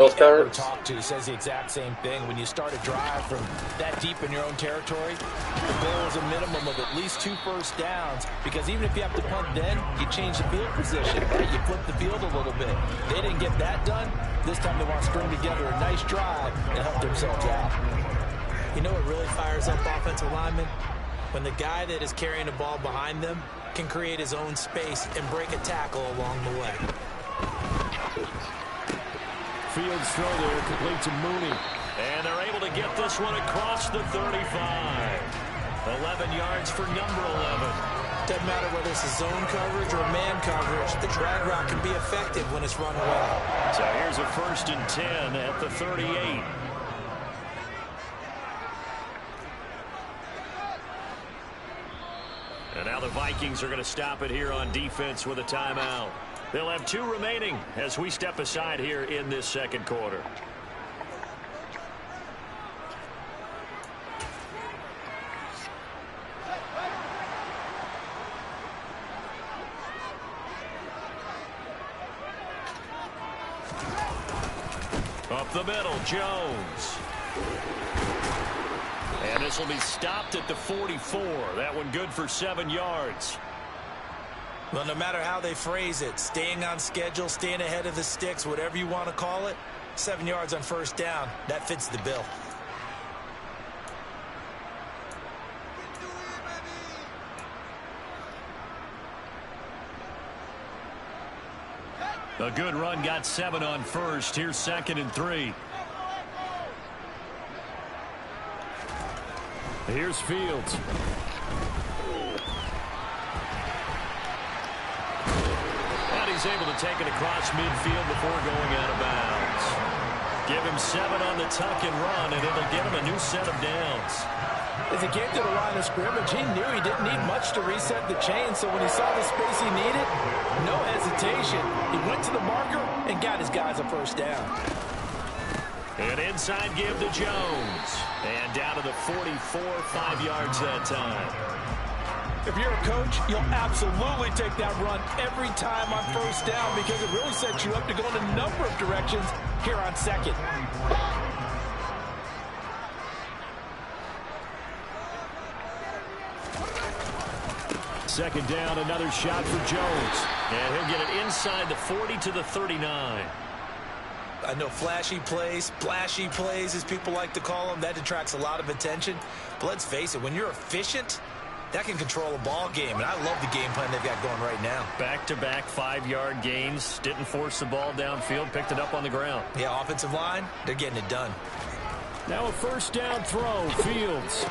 Those ever cards. talked to says the exact same thing. When you start a drive from that deep in your own territory, the goal is a minimum of at least 2 first downs, because even if you have to punt then, you change the field position. You flip the field a little bit. They didn't get that done. This time they want to string together a nice drive and help themselves out. You know what really fires up offensive linemen? When the guy that is carrying the ball behind them can create his own space and break a tackle along the way. Fields throw there, complete to Mooney. And they're able to get this one across the 35. 11 yards for number 11. Doesn't matter whether it's a zone coverage or man coverage, the drag route can be effective when it's run well. So here's a 1st and 10 at the 38. And now the Vikings are going to stop it here on defense with a timeout. They'll have 2 remaining as we step aside here in this second quarter. Up the middle, Jones. And this will be stopped at the 44. That one good for 7 yards. Well, no matter how they phrase it, staying on schedule, staying ahead of the sticks, whatever you want to call it, 7 yards on first down, that fits the bill. A good run got 7 on first. Here's 2nd and 3. Here's Fields. And he's able to take it across midfield before going out of bounds. Give him 7 on the tuck and run, and it'll get him a new set of downs. As he came to the line of scrimmage, he knew he didn't need much to reset the chain, so when he saw the space he needed, no hesitation. He went to the marker and got his guys a first down. An inside give to Jones. And down to the 44, 5 yards that time. If you're a coach, you'll absolutely take that run every time on first down, because it really sets you up to go in a number of directions here on second. Second down, another shot for Jones. And he'll get it inside the 40 to the 39. I know flashy plays, splashy plays, as people like to call them, that detracts a lot of attention. But let's face it, when you're efficient, that can control a ball game. And I love the game plan they've got going right now. Back-to-back 5-yard gains. Didn't force the ball downfield. Picked it up on the ground. Yeah, offensive line, they're getting it done. Now a first down throw. Fields.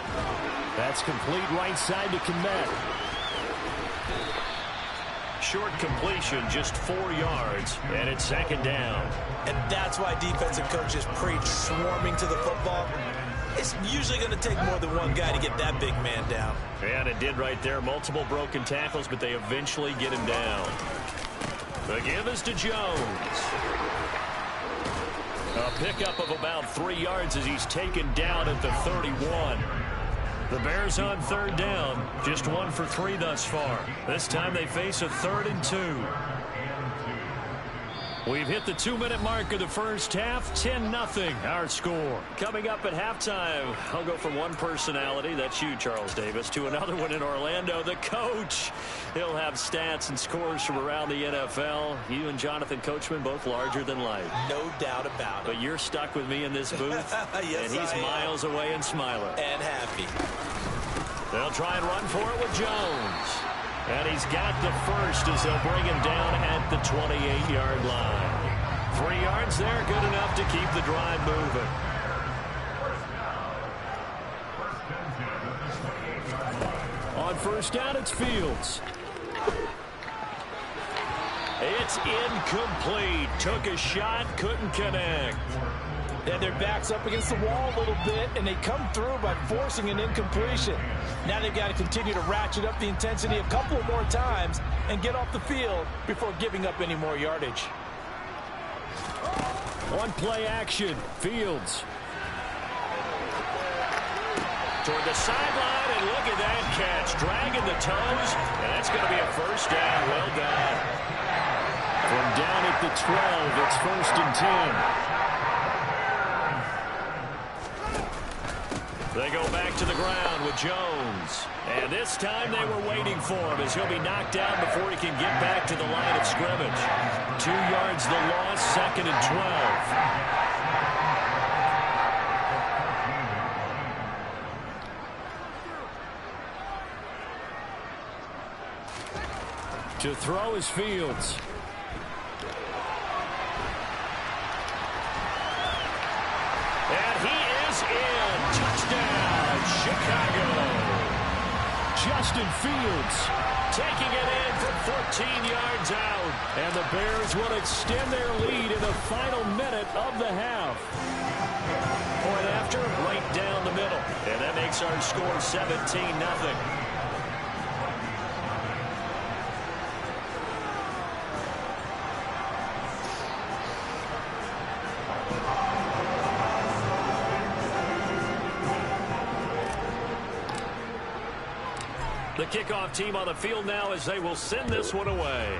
That's complete right side to Kmet. Short completion, just 4 yards, and it's 2nd down. And that's why defensive coaches preach swarming to the football. It's usually going to take more than one guy to get that big man down. And it did right there. Multiple broken tackles, but they eventually get him down. The give is to Jones. A pickup of about 3 yards as he's taken down at the 31. The Bears on 3rd down. Just 1 for 3 thus far. This time they face a 3rd and 2. We've hit the 2-minute mark of the first half. 10-0 our score. Coming up at halftime, I'll go from one personality, that's you, Charles Davis, to another one in Orlando, the coach. He'll have stats and scores from around the NFL. You and Jonathan Coachman both larger than life. No doubt about it. But you're stuck with me in this booth. Yes, and he's miles away and smiling. And happy. They'll try and run for it with Jones. And he's got the first as they'll bring him down at the 28-yard line. 3 yards there, good enough to keep the drive moving. On first down, it's Fields. It's incomplete. Took a shot, couldn't connect. And their back's up against the wall a little bit, and they come through by forcing an incompletion. Now they've got to continue to ratchet up the intensity a couple of more times and get off the field before giving up any more yardage. One play action. Fields. Toward the sideline, and look at that catch. Dragging the toes, and that's going to be a first down. Well done. From down at the 12, it's 1st and 10. They go back to the ground with Jones. And this time they were waiting for him as he'll be knocked down before he can get back to the line of scrimmage. 2 yards the loss, 2nd and 12. To throw is Fields. And he is in. Touchdown, Chicago. Justin Fields taking it in from 14 yards out. And the Bears will extend their lead in the final minute of the half. Point after, right down the middle. And that makes our score 17-0. The kickoff team on the field now as they will send this one away.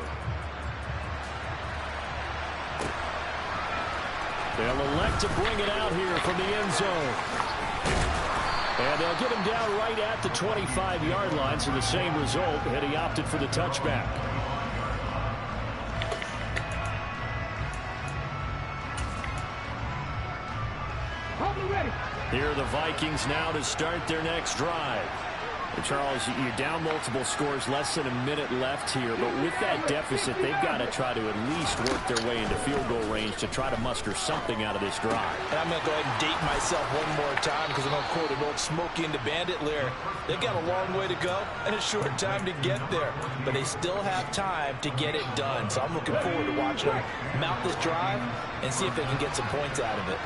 They'll elect to bring it out here from the end zone. And they'll get him down right at the 25-yard line, so the same result, and he opted for the touchback. Here are the Vikings now to start their next drive. Charles, you're down multiple scores, less than a minute left here, but with that deficit, they've got to try to at least work their way into field goal range to try to muster something out of this drive. And I'm going to go ahead and date myself one more time because I'm going to quote an old Smokey and the Bandit lyric. They've got a long way to go and a short time to get there, but they still have time to get it done. So I'm looking forward to watching them mount this drive and see if they can get some points out of it.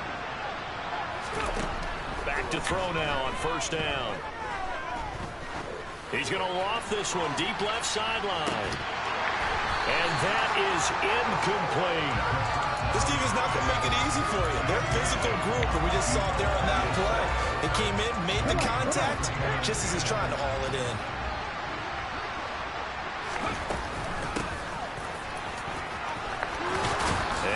Back to throw now on 1st down. He's going to loft this one deep left sideline. And that is incomplete. This team is not going to make it easy for you. They're a physical group, and we just saw it there on that play. They came in, made the contact, just as he's trying to haul it in.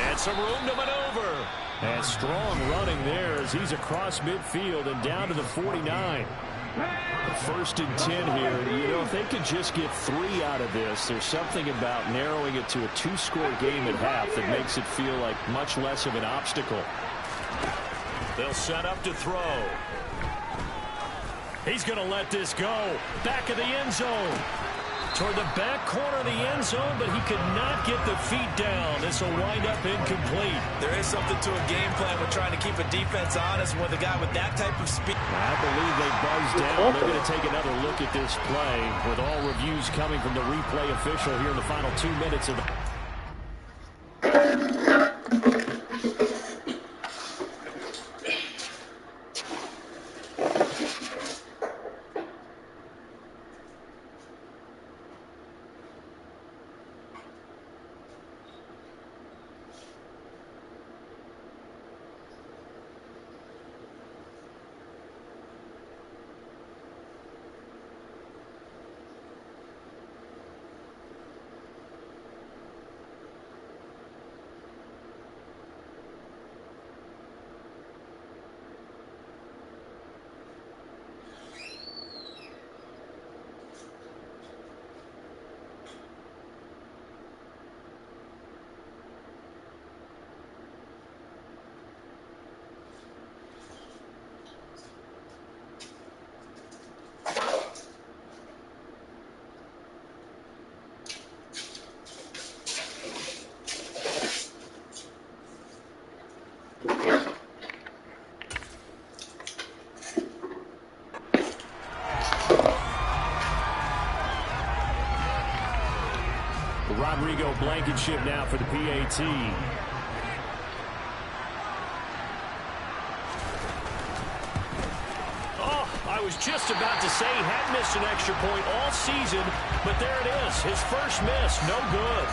And some room to maneuver. And strong running there as he's across midfield and down to the 49. 1st and 10 here. You know, if they could just get 3 out of this, there's something about narrowing it to a 2-score game at half that makes it feel like much less of an obstacle. They'll set up to throw. He's going to let this go. Back of the end zone. Toward the back corner of the end zone, but he could not get the feet down. This will wind up incomplete. There is something to a game plan with trying to keep a defense honest with a guy with that type of speed. I believe they buzzed down. They're going to take another look at this play with all reviews coming from the replay official here in the final 2 minutes of the... Rodrigo Blankenship now for the PAT. Oh, I was just about to say he had missed an extra point all season, but there it is. His first miss, no good.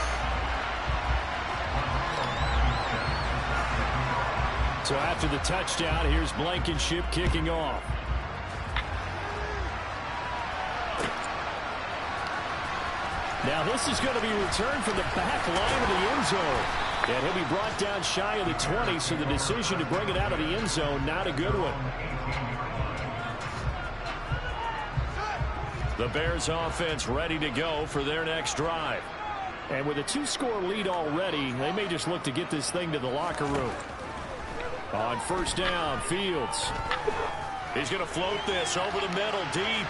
So after the touchdown, here's Blankenship kicking off. Now this is going to be returned from the back line of the end zone. And he'll be brought down shy of the 20, so the decision to bring it out of the end zone, not a good one. The Bears offense ready to go for their next drive. And with a 2-score lead already, they may just look to get this thing to the locker room. On first down, Fields. He's going to float this over the middle, deep.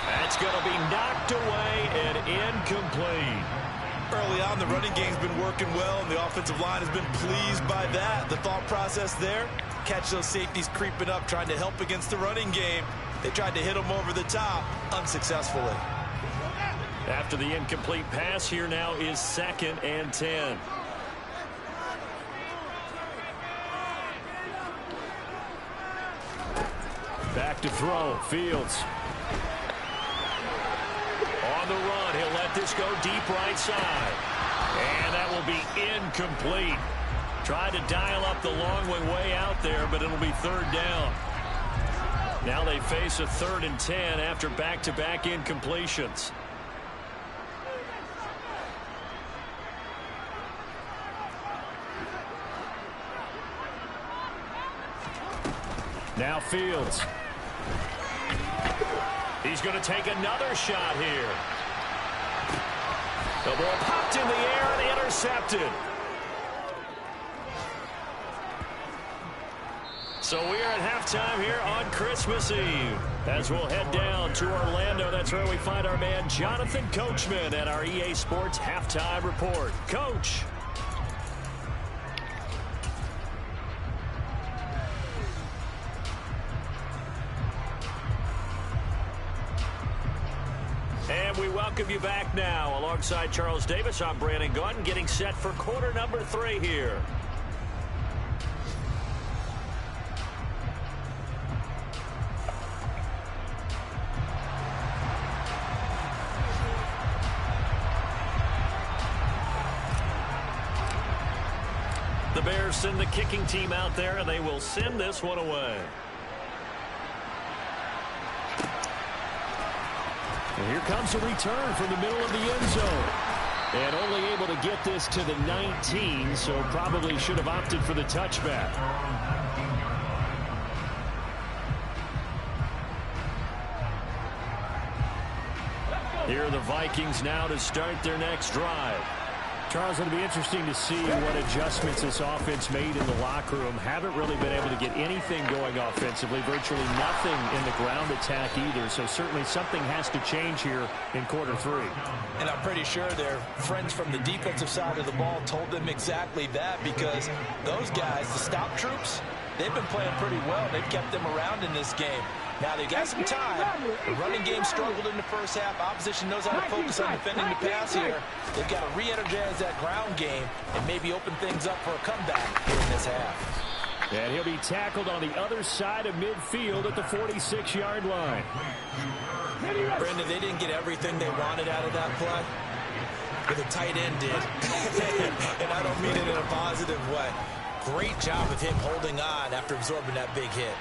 That's going to be knocked away and incomplete. Early on, the running game's been working well, and the offensive line has been pleased by that. The thought process there, catch those safeties creeping up, trying to help against the running game. They tried to hit them over the top, unsuccessfully. After the incomplete pass, here now is 2nd and 10. Back to throw, Fields. On the run, he'll let this go deep right side. And that will be incomplete. Tried to dial up the long way out there, but it'll be 3rd down. Now they face a 3rd and 10 after back-to-back incompletions. Now Fields. He's going to take another shot here. The ball popped in the air and intercepted. So we are at halftime here on Christmas Eve. As we'll head down to Orlando, that's where we find our man Jonathan Coachman at our EA Sports Halftime Report. Coach. And we welcome you back now. Alongside Charles Davis, I'm Brandon Gaudin, getting set for quarter number 3 here. The Bears send the kicking team out there, and they will send this one away. And here comes a return from the middle of the end zone. And only able to get this to the 19, so probably should have opted for the touchback. Here are the Vikings now to start their next drive. Charles, it'll be interesting to see what adjustments this offense made in the locker room. Haven't really been able to get anything going offensively, virtually nothing in the ground attack either. So certainly something has to change here in quarter 3. And I'm pretty sure their friends from the defensive side of the ball told them exactly that, because those guys, the stop troops, they've been playing pretty well. They've kept them around in this game. Now, they got some time. The running game struggled in the first half. Opposition knows how to focus on defending the pass here. They've got to re-energize that ground game and maybe open things up for a comeback here in this half. And he'll be tackled on the other side of midfield at the 46-yard line. Brendan, they didn't get everything they wanted out of that play, but the tight end did. And I don't mean it in a positive way. Great job of him holding on after absorbing that big hit.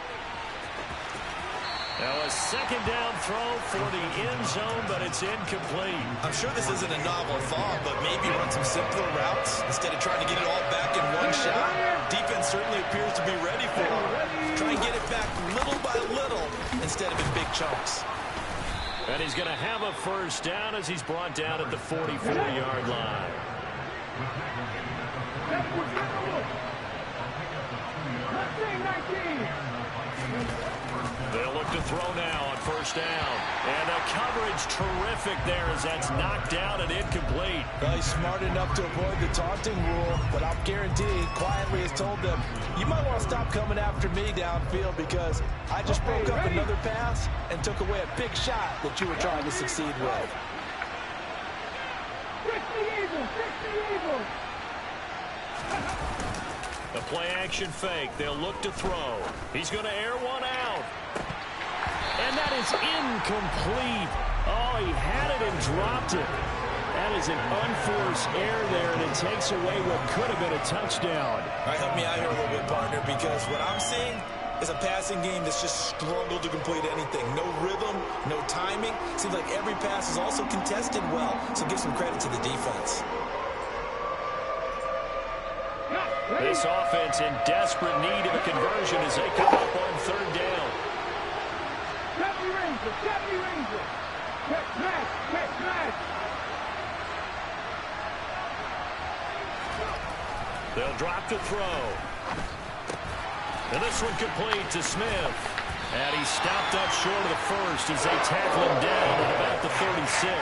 Now a second down throw for the end zone, but it's incomplete. I'm sure this isn't a novel thought, but maybe run some simpler routes instead of trying to get it all back in one shot. Defense certainly appears to be ready for it. Try and get it back little by little instead of in big chunks. And he's going to have a first down as he's brought down at the 44-yard line. They'll look to throw now on first down. And the coverage terrific there as that's knocked down and incomplete. Well, he's smart enough to avoid the taunting rule, but I'll guarantee he quietly has told them, you might want to stop coming after me downfield because I just broke up another pass and took away a big shot that you were trying to succeed with. The play action fake. They'll look to throw. He's going to air one out. And that is incomplete. Oh, he had it and dropped it. That is an unforced error there, and it takes away what could have been a touchdown. All right, help me out here a little bit, partner, because what I'm seeing is a passing game that's just struggled to complete anything. No rhythm, no timing. Seems like every pass is also contested well, so give some credit to the defense. This offense in desperate need of a conversion as they come up on third down. They'll drop to throw. And this one complete to Smith. And he's stopped up short of the first as they tackle him down at about the 36.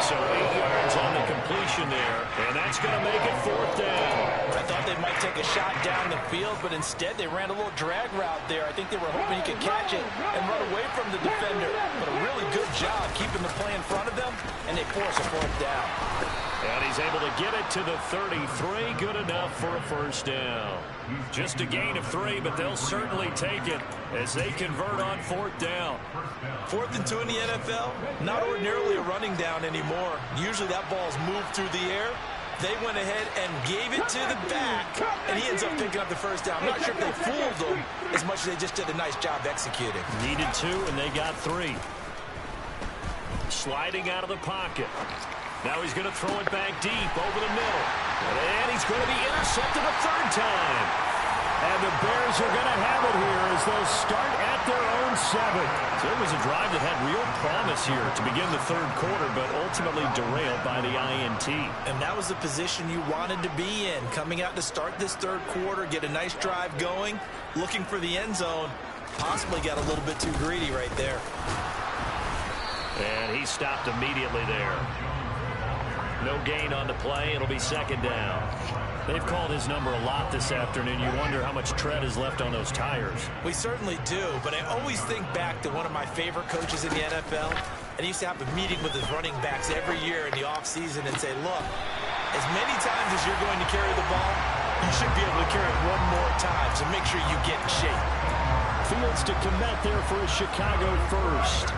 So 8 yards on the completion there, and that's going to make it 4th down. I thought they might take a shot down the field, but instead they ran a little drag route there. I think they were hoping he could catch it and run away from the defender. But a really good job keeping the play in front of them, and they force a 4th down. And he's able to get it to the 33. Good enough for a 1st down. Just a gain of 3, but they'll certainly take it as they convert on 4th down. 4th and 2 in the NFL, not ordinarily a running down anymore. Usually that ball's moved through the air. They went ahead and gave it to the back, and he ends up picking up the 1st down. I'm not sure if they fooled him as much as they just did a nice job executing. Needed 2, and they got 3. Sliding out of the pocket. Now he's going to throw it back deep over the middle. And he's going to be intercepted a 3rd time. And the Bears are going to have it here as they'll start at their own 7. So it was a drive that had real promise here to begin the 3rd quarter, but ultimately derailed by the INT. And that was the position you wanted to be in. Coming out to start this 3rd quarter, get a nice drive going, looking for the end zone. Possibly got a little bit too greedy right there. And he stopped immediately there. No gain on the play. It'll be 2nd down. They've called his number a lot this afternoon. You wonder how much tread is left on those tires. We certainly do, but I always think back to one of my favorite coaches in the NFL, and he used to have a meeting with his running backs every year in the offseason and say, look, as many times as you're going to carry the ball, you should be able to carry it one more time, so make sure you get in shape. Fields to commit there for a Chicago 1st.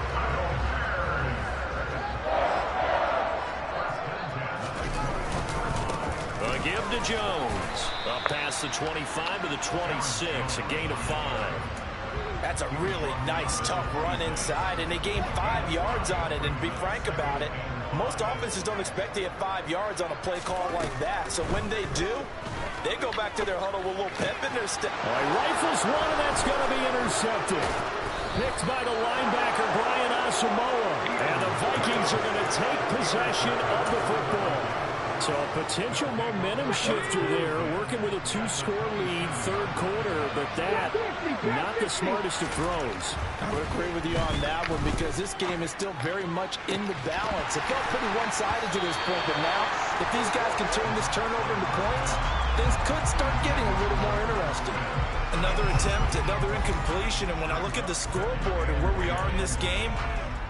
Give to Jones. Up past the 25 to the 26. A gain of 5. That's a really nice, tough run inside, and they gained 5 yards on it. And be frank about it, most offenses don't expect to get 5 yards on a play call like that. So when they do, they go back to their huddle with a little pep in their step. All right, rifles one, and that's going to be intercepted. Picked by the linebacker, Brian Asamoah. And the Vikings are going to take possession of the football. So a potential momentum shifter there, working with a 2-score lead, 3rd quarter, but that, not the smartest of throws. I would agree with you on that one because this game is still very much in the balance. It felt pretty one-sided to this point, but now, if these guys can turn this turnover into points, things could start getting a little more interesting. Another attempt, another incompletion, and when I look at the scoreboard and where we are in this game,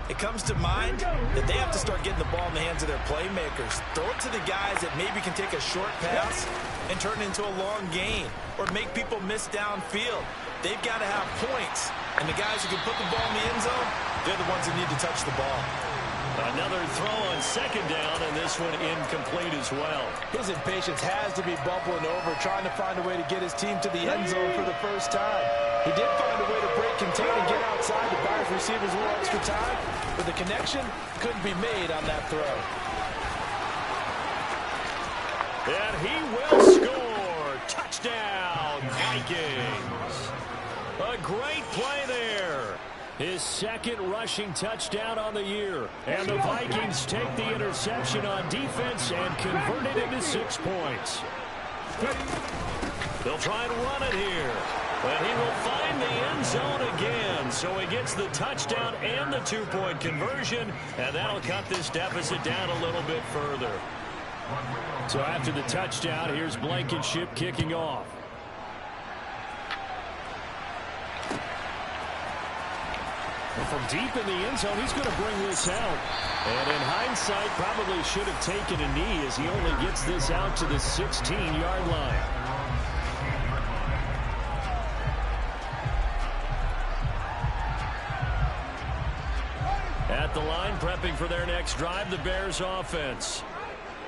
it comes to mind that they have to start getting the ball in the hands of their playmakers. Throw it to the guys that maybe can take a short pass and turn it into a long gain or make people miss downfield. They've got to have points, and the guys who can put the ball in the end zone, they're the ones that need to touch the ball. Another throw on 2nd down, and this one incomplete as well. His impatience has to be bubbling over, trying to find a way to get his team to the end zone for the 1st time. He did find a way to break contain and get outside to buy his receivers a little extra time, but the connection couldn't be made on that throw. And he will score. Touchdown, Vikings. A great play there. His 2nd rushing touchdown on the year. And the Vikings take the interception on defense and convert it into 6 points. They'll try and run it here. But he will find the end zone again. So he gets the touchdown and the 2-point conversion. And that'll cut this deficit down a little bit further. So after the touchdown, here's Blankenship kicking off. And from deep in the end zone, he's going to bring this out. And in hindsight, probably should have taken a knee as he only gets this out to the 16-yard line. At the line, prepping for their next drive, the Bears offense.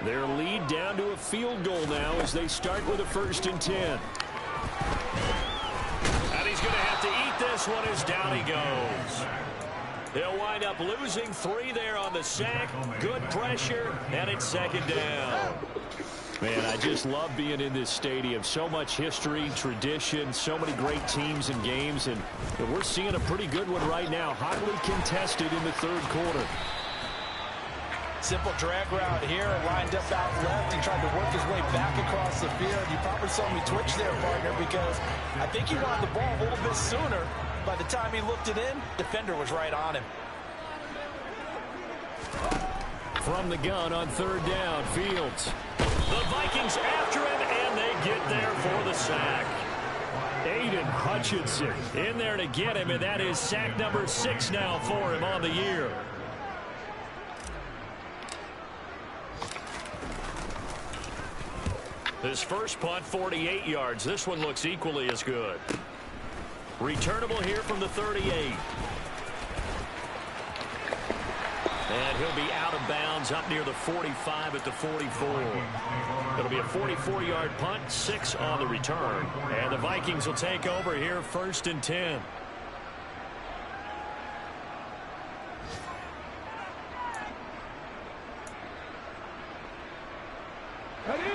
Their lead down to a field goal now as they start with a 1st and 10. And he's going to have to eat this one as down he goes. They'll wind up losing 3 there on the sack. Good pressure, and it's 2nd down. Man, I just love being in this stadium. So much history, tradition, so many great teams and games, and we're seeing a pretty good one right now. Hotly contested in the third quarter. Simple drag route here, lined up out left and tried to work his way back across the field. You probably saw me twitch there, partner, because I think he wanted the ball a little bit sooner. By the time he looked it in, defender was right on him. From the gun on third down, Fields. The Vikings after him, and they get there for the sack. Aiden Hutchinson In there to get him, and that is sack number 6 now for him on the year. His first punt, 48 yards. This one looks equally as good. Returnable here from the 38. And he'll be out of bounds up near the 45 at the 44. It'll be a 44-yard punt, 6 on the return. And the Vikings will take over here, 1st and 10.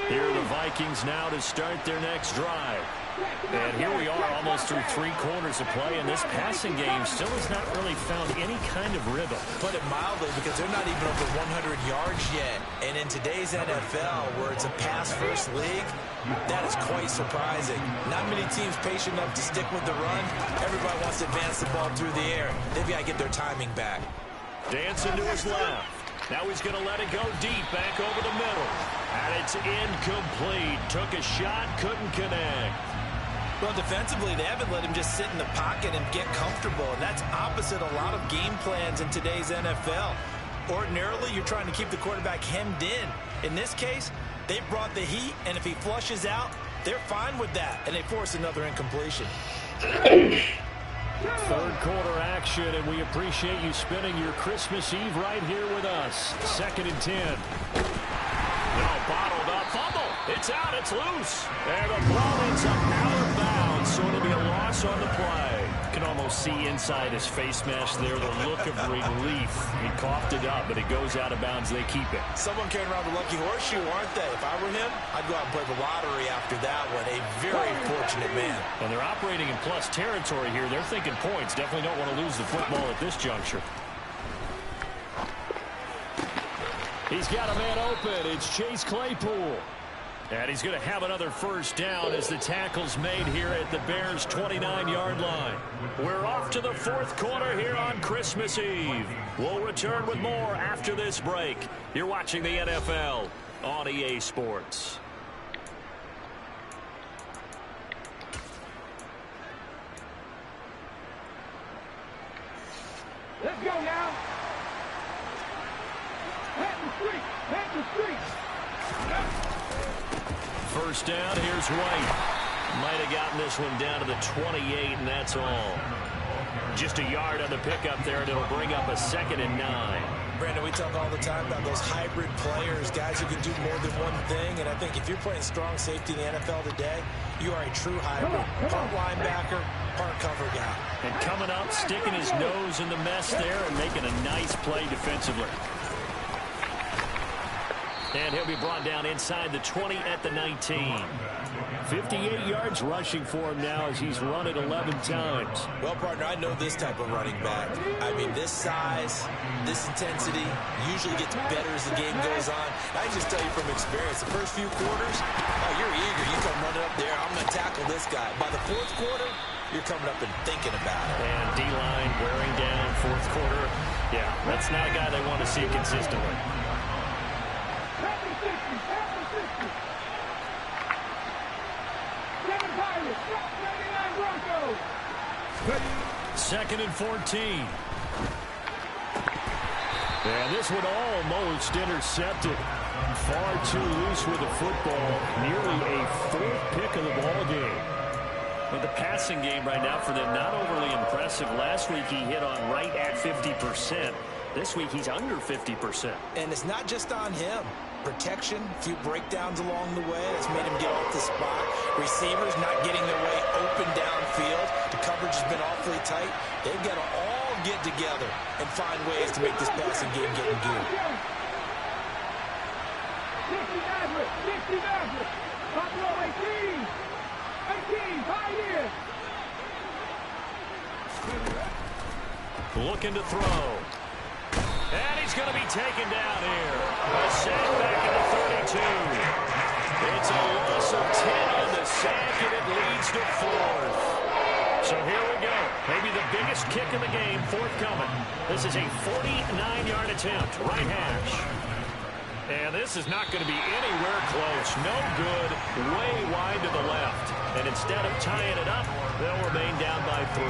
Here are the Vikings now to start their next drive. And here we are almost through 3 quarters of play, and this passing game still has not really found any kind of rhythm. Put it mildly, because they're not even over 100 yards yet. And in today's NFL, where it's a pass-first league, that is quite surprising. Not many teams patient enough to stick with the run. Everybody wants to advance the ball through the air. They've got to get their timing back. Dancing to his left. Now he's going to let it go deep, back over the middle. And it's incomplete. Took a shot, couldn't connect. Well, defensively, they haven't let him just sit in the pocket and get comfortable, and that's opposite a lot of game plans in today's NFL. Ordinarily, you're trying to keep the quarterback hemmed in. In this case, they brought the heat, and if he flushes out, they're fine with that, and they force another incompletion. Third quarter action, and we appreciate you spending your Christmas Eve right here with us. 2nd and 10. No, bottled up, fumble. It's out, it's loose. And the ball ends up out of bounds, so it'll be a loss on the play. You can almost see inside his face mask there the look of relief. He coughed it up, but it goes out of bounds. They keep it. Someone carrying around the lucky horseshoe, aren't they? If I were him, I'd go out and play the lottery after that one. A very fortunate man. And they're operating in plus territory here. They're thinking points. Definitely don't want to lose the football at this juncture. He's got a man open. It's Chase Claypool. And he's going to have another first down as the tackle's made here at the Bears' 29-yard line. We're off to the 4th quarter here on Christmas Eve. We'll return with more after this break. You're watching the NFL on EA Sports. Let's go now. Head the street. First down, here's White. Might have gotten this one down to the 28, and that's all. Just a yard on the pickup there, and it'll bring up a 2nd and 9. Brandon, we talk all the time about those hybrid players, guys who can do more than one thing, and I think if you're playing strong safety in the NFL today, you are a true hybrid. Part linebacker, part cover guy. And coming up, sticking his nose in the mess there and making a nice play defensively. And he'll be brought down inside the 20 at the 19. 58 yards rushing for him now as he's run it 11 times. Well, partner, I know this type of running back. I mean, this size, this intensity usually gets better as the game goes on. I can just tell you from experience, the first few quarters, you're eager. You come running up there, I'm going to tackle this guy. By the 4th quarter, you're coming up and thinking about it. And D-line wearing down 4th quarter. Yeah, that's not a guy they want to see consistently. 2nd and 14. And this one almost intercepted. Far too loose with the football. Nearly a 4th pick of the ball game. But the passing game right now for them, not overly impressive. Last week he hit on right at 50%. This week he's under 50%. And it's not just on him. Protection, a few breakdowns along the way. That's made him get off the spot. Receivers not getting their way open downfield. The coverage has been awfully tight. They've got to all get together and find ways to make this passing game get in gear. 60 Nazareth. 60 Nazareth. Buffalo 18. 18. Pioneers. Looking to throw. And he's going to be taken down here. A sack back at the 32. It's a loss of 10 on the sack, and it leads to 4th. So here we go. Maybe the biggest kick of the game forthcoming. This is a 49-yard attempt, right hash. And this is not going to be anywhere close. No good, way wide to the left. And instead of tying it up, they'll remain down by 3.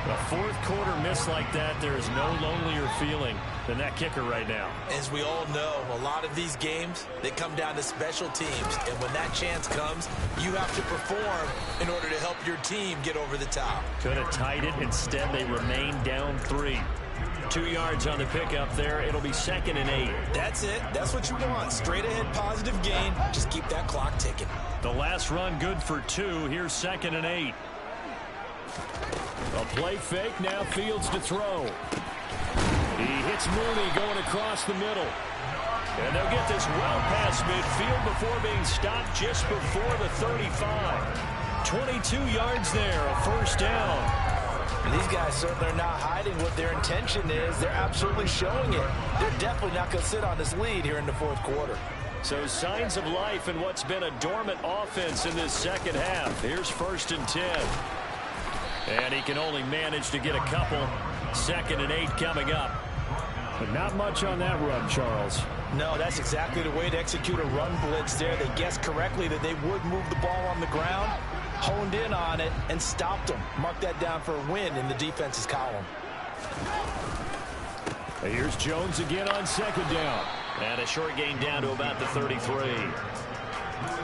A fourth quarter miss like that, there is no lonelier feeling than that kicker right now. As we all know, a lot of these games, they come down to special teams. And when that chance comes, you have to perform in order to help your team get over the top. Could have tied it. Instead, they remain down 3. 2 yards on the pickup there. It'll be 2nd and 8. That's it. That's what you want. Straight ahead positive gain. Just keep that clock ticking. The last run good for 2. Here's 2nd and 8. A play fake. Now Fields to throw. He hits Mooney going across the middle. And they'll get this well past midfield before being stopped just before the 35. 22 yards there, a first down. And these guys certainly are not hiding what their intention is. They're absolutely showing it. They're definitely not going to sit on this lead here in the fourth quarter. So signs of life in what's been a dormant offense in this second half. Here's 1st and 10. And he can only manage to get a couple. 2nd and 8 coming up. But not much on that run, Charles. No, that's exactly the way to execute a run blitz there. They guessed correctly that they would move the ball on the ground, honed in on it, and stopped them. Mark that down for a win in the defense's column. Here's Jones again on 2nd down. And a short gain down to about the 33.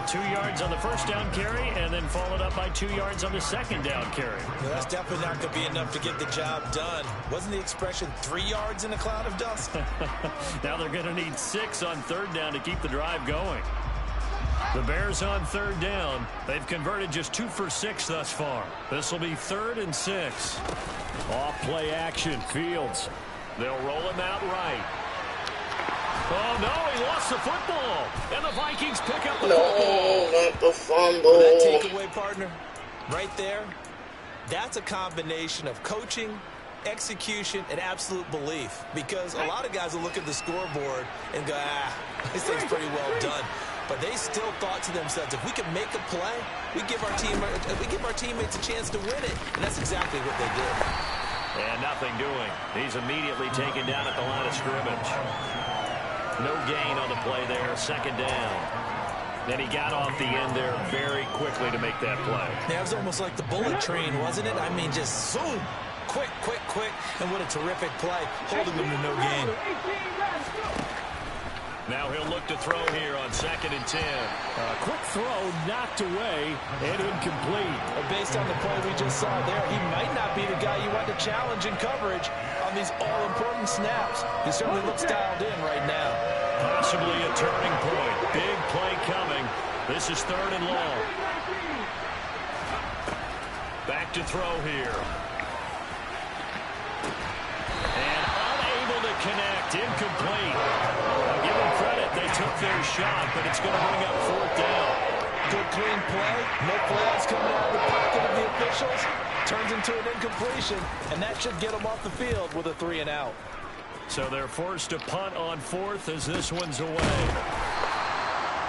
2 yards on the first down carry, and then followed up by 2 yards on the second down carry. Well, that's definitely not going to be enough to get the job done. Wasn't the expression 3 yards in a cloud of dust? Now they're going to need 6 on 3rd down to keep the drive going. The Bears on 3rd down. They've converted just 2 for 6 thus far. This will be 3rd and 6. Off play action. Fields. They'll roll him out right. Oh, no, he lost the football. And the Vikings pick up the football. Not the fumble. That takeaway, partner, right there, that's a combination of coaching, execution, and absolute belief. Because a lot of guys will look at the scoreboard and go, this thing's pretty well done. But they still thought to themselves, if we can make a play, we give our teammates a chance to win it. And that's exactly what they did. And nothing doing. He's immediately taken down at the line of scrimmage. No gain on the play there, 2nd down. Then he got off the end there very quickly to make that play. Yeah, it was almost like the bullet train, wasn't it? I mean, just zoom, quick, and what a terrific play, holding them to no gain. Now he'll look to throw here on 2nd and 10. A quick throw knocked away and incomplete. Based on the play we just saw there, he might not be the guy you want to challenge in coverage on these all-important snaps. He certainly looks dialed in right now. Possibly a turning point. Big play coming. This is 3rd and long. Back to throw here. And unable to connect. Incomplete. I'll give them credit. They took their shot, but it's going to bring up 4th down. Good clean play. No flags coming out of the pocket of the officials. Turns into an incompletion, and that should get them off the field with a 3 and out. So they're forced to punt on 4th as this one's away.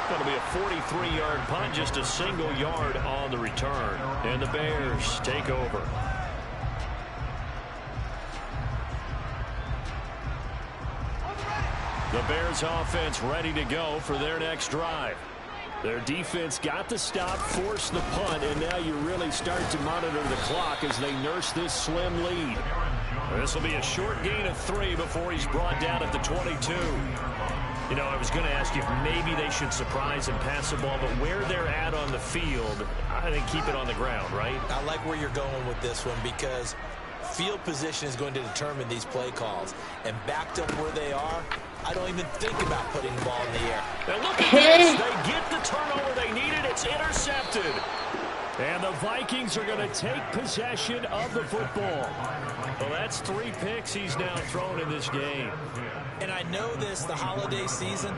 Going to be a 43-yard punt, just a single yard on the return. And the Bears take over. The Bears offense ready to go for their next drive. Their defense got the stop, forced the punt, and now you really start to monitor the clock as they nurse this slim lead. This will be a short gain of 3 before he's brought down at the 22. You know, I was going to ask you if maybe they should surprise and pass the ball, but where they're at on the field, I think keep it on the ground, right? I like where you're going with this one because field position is going to determine these play calls. And backed up where they are, I don't even think about putting the ball in the air. And look at this. They get the turnover they needed. It's intercepted. And the Vikings are going to take possession of the football. Well, that's 3 picks he's now thrown in this game. And I know this, the holiday season,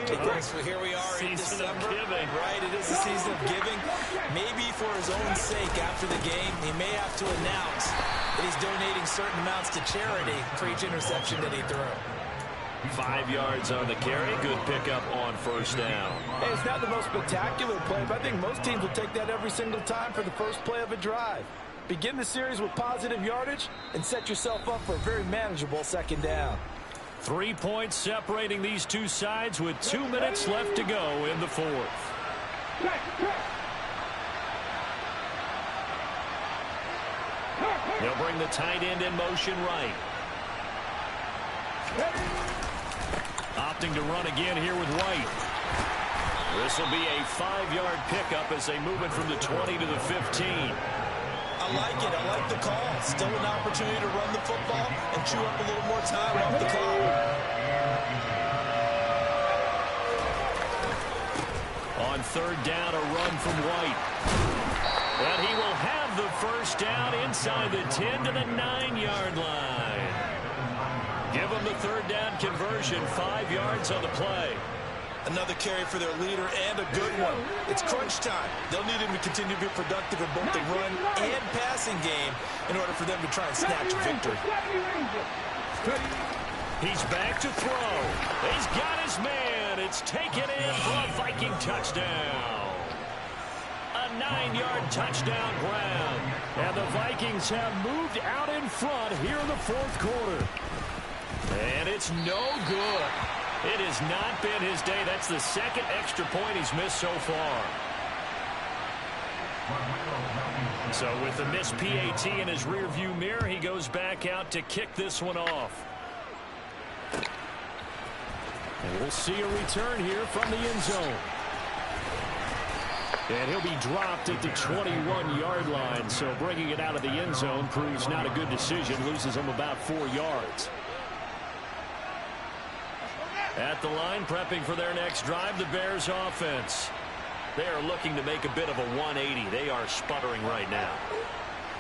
because here we are in December, right? It is the season of giving. Maybe for his own sake after the game, he may have to announce that he's donating certain amounts to charity for each interception that he threw. 5 yards on the carry. Good pickup on first down. Hey, it's not the most spectacular play, but I think most teams will take that every single time for the first play of a drive. Begin the series with positive yardage and set yourself up for a very manageable second down. 3 points separating these two sides with 2 minutes left to go in the fourth. They'll bring the tight end in motion right. Opting to run again here with White. This will be a 5-yard pickup as they move it from the 20 to the 15. I like it. I like the call. Still an opportunity to run the football and chew up a little more time off the clock. On third down, a run from White. And he will have the first down inside the 10 to the 9-yard line. Give them the third down conversion, 5 yards on the play. Another carry for their leader and a good one. It's crunch time. They'll need him to continue to be productive in both the run and passing game in order for them to try and snatch a victory. He's back to throw. He's got his man. It's taken in for a Viking touchdown. A 9-yard touchdown grab. And the Vikings have moved out in front here in the fourth quarter. And it's no good. It has not been his day. That's the second extra point he's missed so far. So with the missed PAT in his rearview mirror, he goes back out to kick this one off. And we'll see a return here from the end zone. And he'll be dropped at the 21-yard line. So bringing it out of the end zone proves not a good decision. Loses him about 4 yards. At the line, prepping for their next drive, the Bears offense. They are looking to make a bit of a 180. They are sputtering right now.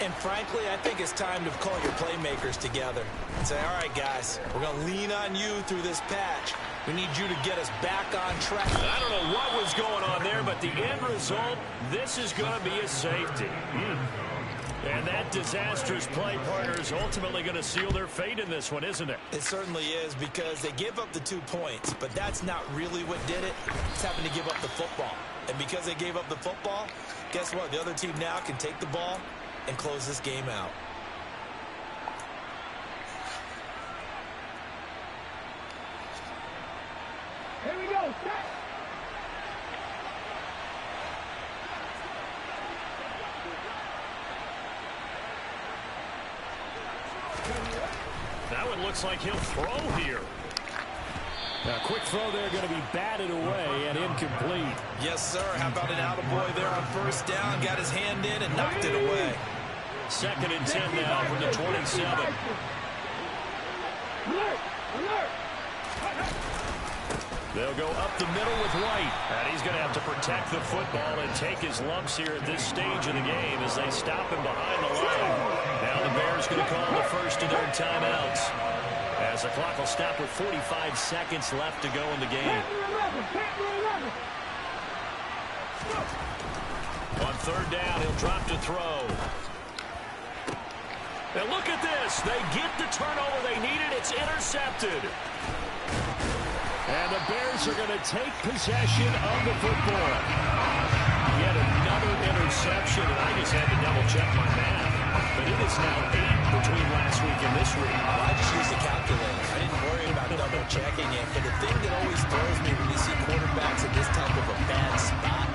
And frankly, I think it's time to call your playmakers together and say, all right, guys, we're going to lean on you through this patch. We need you to get us back on track. I don't know what was going on there, but the end result, this is going to be a safety. And that disastrous play, partner, is ultimately going to seal their fate in this one, isn't it? It certainly is, because they gave up the 2 points, but that's not really what did it. It's having to give up the football. And because they gave up the football, guess what? The other team now can take the ball and close this game out. Here we go. Set. That one looks like he'll throw here. A quick throw there, going to be batted away and incomplete. Yes, sir. How about an attaboy there on first down? Got his hand in and knocked it away. 2nd and 10 now from the 27. Alert! Alert! They'll go up the middle with White. And he's going to have to protect the football and take his lumps here at this stage of the game as they stop him behind the line. Now the Bears going to call the first of their timeouts, as the clock will stop with 45 seconds left to go in the game. On third down, he'll drop to throw. And look at this. They get the turnover they needed. It's intercepted. And the Bears are going to take possession of the football. Yet another interception, and I just had to double-check my math. But it is now 8 between last week and this week. Well, I just used a calculator. I didn't worry about double-checking it. But the thing that always throws me when you see quarterbacks in this type of a bad spot,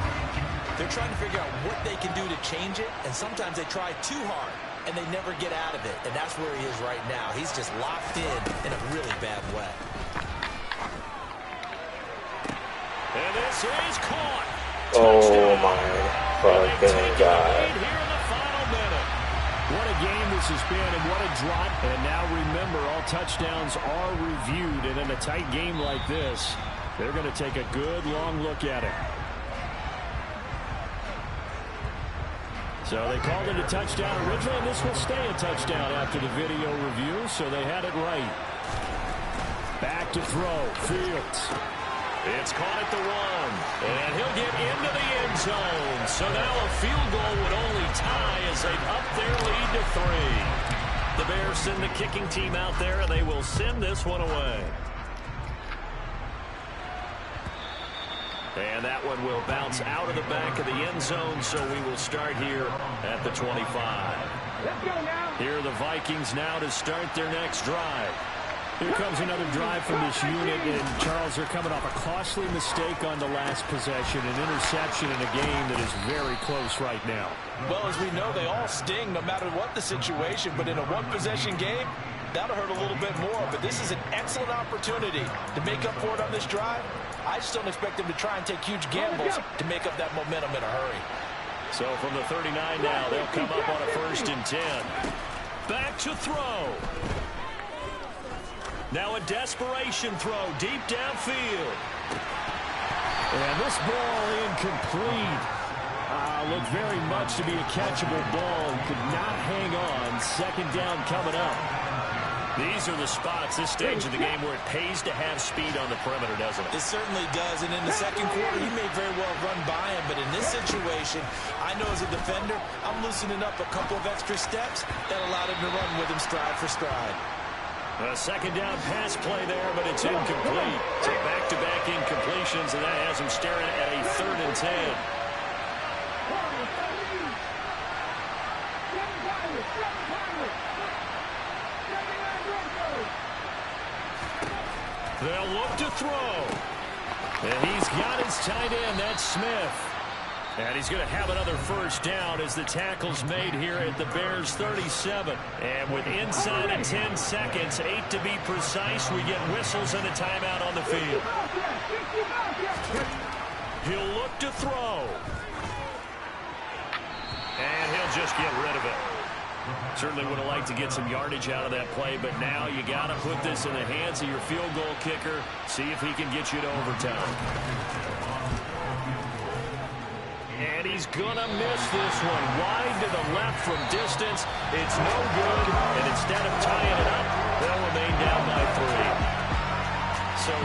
they're trying to figure out what they can do to change it, and sometimes they try too hard, and they never get out of it. And that's where he is right now. He's just locked in a really bad way. And this is caught. Oh my fucking God. Here in the final minute. What a game this has been, and what a drop. And now remember, all touchdowns are reviewed, and in a tight game like this, they're going to take a good long look at it. So they called it a touchdown originally, and this will stay a touchdown after the video review, so they had it right. Back to throw, Fields. It's caught at the 1, and he'll get into the end zone. So now a field goal would only tie as they've upped their lead to 3. The Bears send the kicking team out there, and they will send this one away. And that one will bounce out of the back of the end zone, so we will start here at the 25. Let's go now. Here are the Vikings now to start their next drive. Here comes another drive from this unit, and Charles, they're coming off a costly mistake on the last possession, an interception in a game that is very close right now. Well, as we know, they all sting no matter what the situation, but in a one-possession game, that'll hurt a little bit more. But this is an excellent opportunity to make up for it on this drive. I just don't expect them to try and take huge gambles to make up that momentum in a hurry. So from the 39 now, they'll come up on a 1st and 10. Back to throw. Now a desperation throw deep downfield. And this ball incomplete. Looked very much to be a catchable ball. Could not hang on. 2nd down coming up. These are the spots, this stage of the game, where it pays to have speed on the perimeter, doesn't it? It certainly does, and in the second quarter, he may very well run by him, but in this situation, I know as a defender, I'm loosening up a couple of extra steps that allowed him to run with him stride for stride. A 2nd down pass play there, but it's incomplete. So back-to-back incompletions, and that has him staring at a 3rd and 10. They'll look to throw. And he's got his tight end, that's Smith. And he's going to have another 1st down as the tackle's made here at the Bears 37. And with inside of 10 seconds, 8 to be precise, we get whistles and a timeout on the field. He'll look to throw. And he'll just get rid of it. Certainly would have liked to get some yardage out of that play, but now you got to put this in the hands of your field goal kicker. See if he can get you to overtime. And he's going to miss this one. Wide to the left from distance. It's no good, and instead of tying it up, they'll remain down by 3. So 3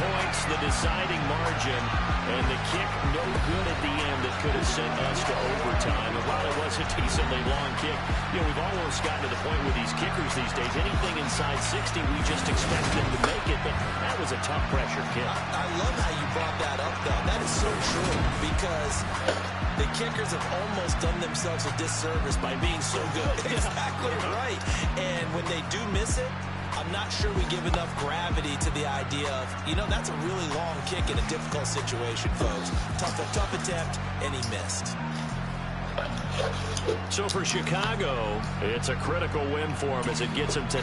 points, the deciding margin, and the kick no good at the end that could have sent us to overtime. And while it was a decently long kick, we've almost gotten to the point with these kickers these days, anything inside 60, we just expect them to make it, but that was a tough pressure kick. I love how you brought that up, though. That is so true, because the kickers have almost done themselves a disservice by being so good. Exactly right. And when they do miss it, I'm not sure we give enough gravity to the idea of, that's a really long kick in a difficult situation, folks. Tough attempt, and he missed. So for Chicago, it's a critical win for him as it gets him to...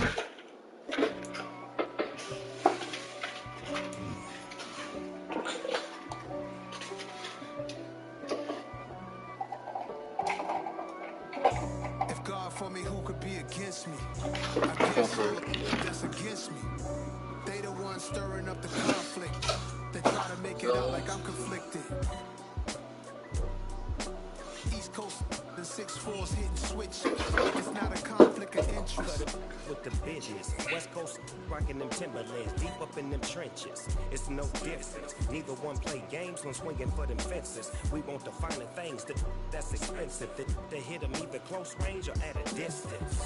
If God for me, who could be against me? I guess that's against me. They the ones stirring up the conflict. They try to make it out like I'm conflicted. East Coast, the 6'4's hitting switch. It's not a conflict of interest. With the business, West Coast rocking them Timberlands, deep up in them trenches. It's no difference. Neither one play games when swinging for them fences. We want the finer things that's expensive. They hit them either close range or at a distance.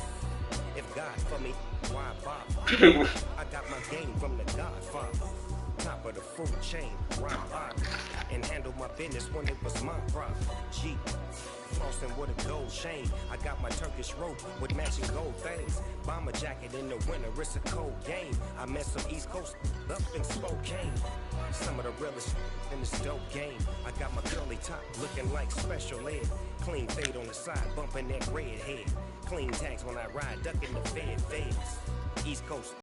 If God for me, why bother? I got my game from the Godfather. Top of the food chain, rock bottom. And handle my business when it was my problem. G, flossing with a gold chain. I got my Turkish rope with matching gold things. Bomber jacket in the winter, it's a cold game. I met some East Coast up in Spokane. Some of the realest in this dope game. I got my curly top looking like special ed. Clean fade on the side, bumping that red head. Clean tags when I ride, ducking the feds. East Coast.